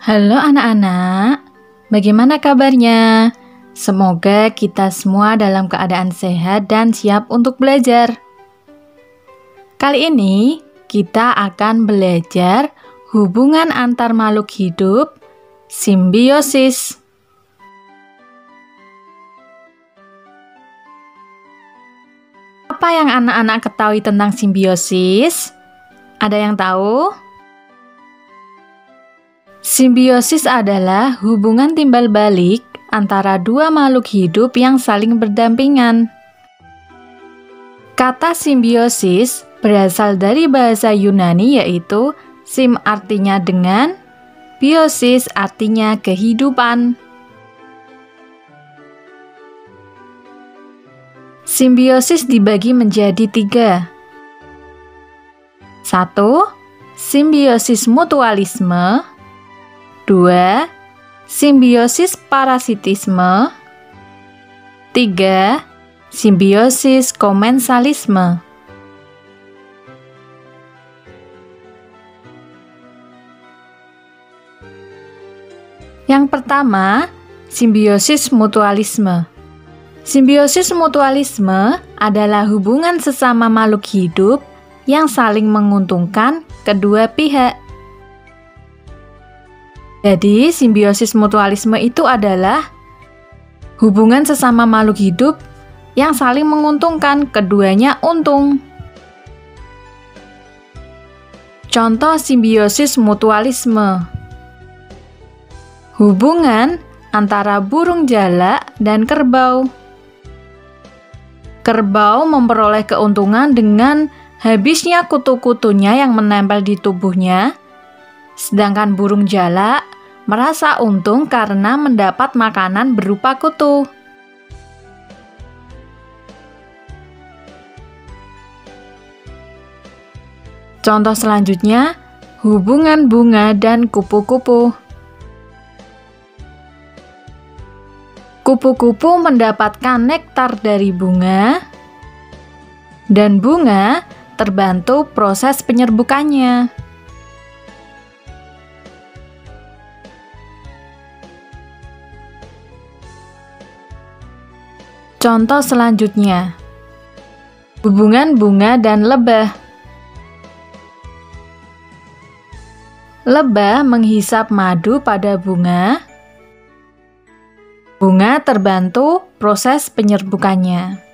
Halo anak-anak, bagaimana kabarnya? Semoga kita semua dalam keadaan sehat dan siap untuk belajar. Kali ini kita akan belajar hubungan antar makhluk hidup, simbiosis. Apa yang anak-anak ketahui tentang simbiosis? Ada yang tahu? Simbiosis adalah hubungan timbal balik antara dua makhluk hidup yang saling berdampingan. Kata simbiosis berasal dari bahasa Yunani yaitu sim artinya dengan, biosis artinya kehidupan. Simbiosis dibagi menjadi 3. 1. Simbiosis mutualisme. 2. Simbiosis parasitisme. 3. Simbiosis komensalisme. Yang pertama, simbiosis mutualisme. Simbiosis mutualisme adalah hubungan sesama makhluk hidup yang saling menguntungkan kedua pihak. Jadi, simbiosis mutualisme itu adalah hubungan sesama makhluk hidup yang saling menguntungkan, keduanya untung. Contoh simbiosis mutualisme. Hubungan antara burung jalak dan kerbau. Kerbau memperoleh keuntungan dengan habisnya kutu-kutunya yang menempel di tubuhnya, sedangkan burung jalak merasa untung karena mendapat makanan berupa kutu. Contoh selanjutnya, hubungan bunga dan kupu-kupu. Kupu-kupu mendapatkan nektar dari bunga, dan bunga terbantu proses penyerbukannya. Contoh selanjutnya, hubungan bunga dan lebah. Lebah menghisap madu pada bunga. Bunga terbantu proses penyerbukannya.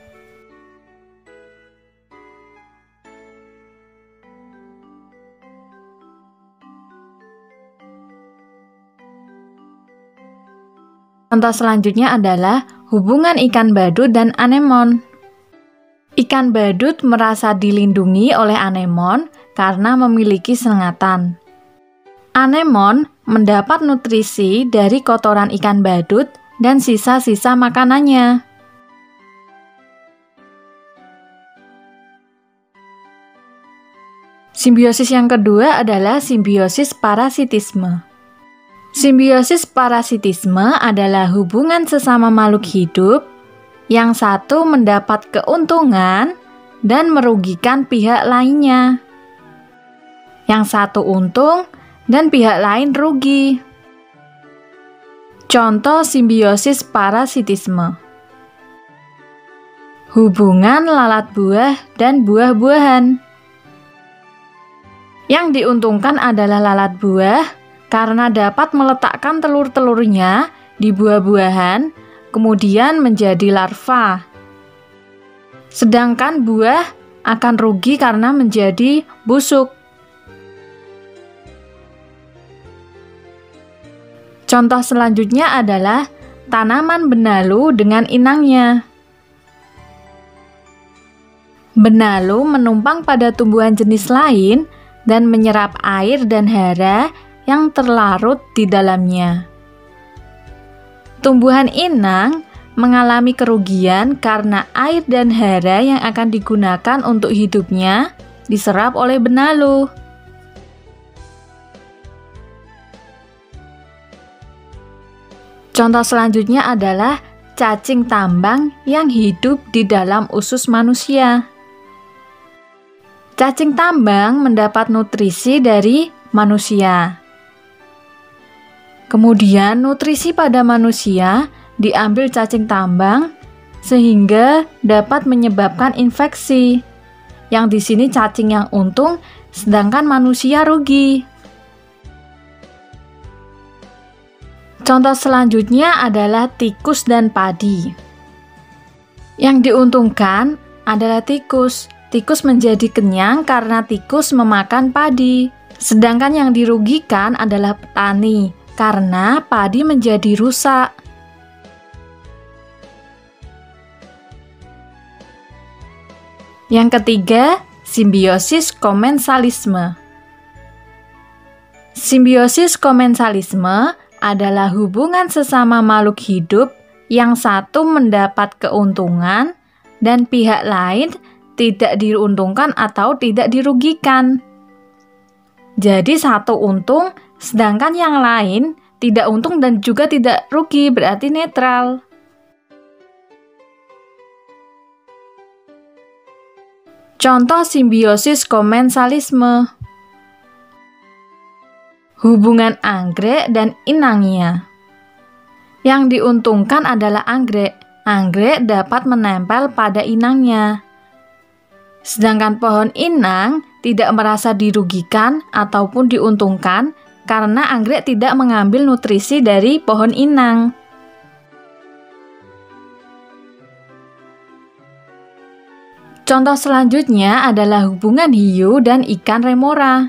Contoh selanjutnya adalah hubungan ikan badut dan anemon. Ikan badut merasa dilindungi oleh anemon karena memiliki sengatan. Anemon mendapat nutrisi dari kotoran ikan badut dan sisa-sisa makanannya. Simbiosis yang kedua adalah simbiosis parasitisme. Simbiosis parasitisme adalah hubungan sesama makhluk hidup yang satu mendapat keuntungan dan merugikan pihak lainnya. Yang satu untung dan pihak lain rugi. Contoh simbiosis parasitisme. Hubungan lalat buah dan buah-buahan. Yang diuntungkan adalah lalat buah karena dapat meletakkan telur-telurnya di buah-buahan, kemudian menjadi larva. Sedangkan buah akan rugi karena menjadi busuk. Contoh selanjutnya adalah tanaman benalu dengan inangnya. Benalu menumpang pada tumbuhan jenis lain dan menyerap air dan hara yang terlarut di dalamnya. Tumbuhan inang mengalami kerugian karena air dan hara yang akan digunakan untuk hidupnya diserap oleh benalu. Contoh selanjutnya adalah cacing tambang yang hidup di dalam usus manusia. Cacing tambang mendapat nutrisi dari manusia. Kemudian nutrisi pada manusia diambil cacing tambang sehingga dapat menyebabkan infeksi. Yang di sini cacing yang untung, sedangkan manusia rugi. Contoh selanjutnya adalah tikus dan padi. Yang diuntungkan adalah tikus. Tikus menjadi kenyang karena tikus memakan padi. Sedangkan yang dirugikan adalah petani karena padi menjadi rusak. Yang ketiga, simbiosis komensalisme. Simbiosis komensalisme adalah hubungan sesama makhluk hidup yang satu mendapat keuntungan dan pihak lain tidak diuntungkan atau tidak dirugikan. Jadi satu untung, sedangkan yang lain tidak untung dan juga tidak rugi, berarti netral. Contoh simbiosis komensalisme. Hubungan anggrek dan inangnya. Yang diuntungkan adalah anggrek. Anggrek dapat menempel pada inangnya. Sedangkan pohon inang tidak merasa dirugikan ataupun diuntungkan karena anggrek tidak mengambil nutrisi dari pohon inang. Contoh selanjutnya adalah hubungan hiu dan ikan remora.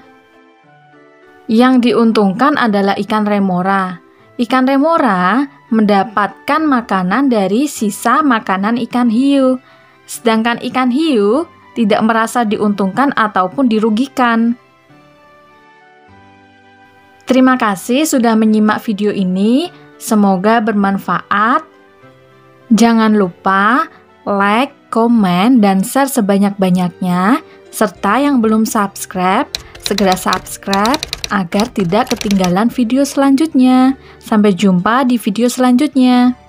Yang diuntungkan adalah ikan remora. Ikan remora mendapatkan makanan dari sisa makanan ikan hiu. Sedangkan ikan hiu tidak merasa diuntungkan ataupun dirugikan. Terima kasih sudah menyimak video ini. Semoga bermanfaat. Jangan lupa like, komen, dan share sebanyak-banyaknya. Serta yang belum subscribe, segera subscribe agar tidak ketinggalan video selanjutnya. Sampai jumpa di video selanjutnya.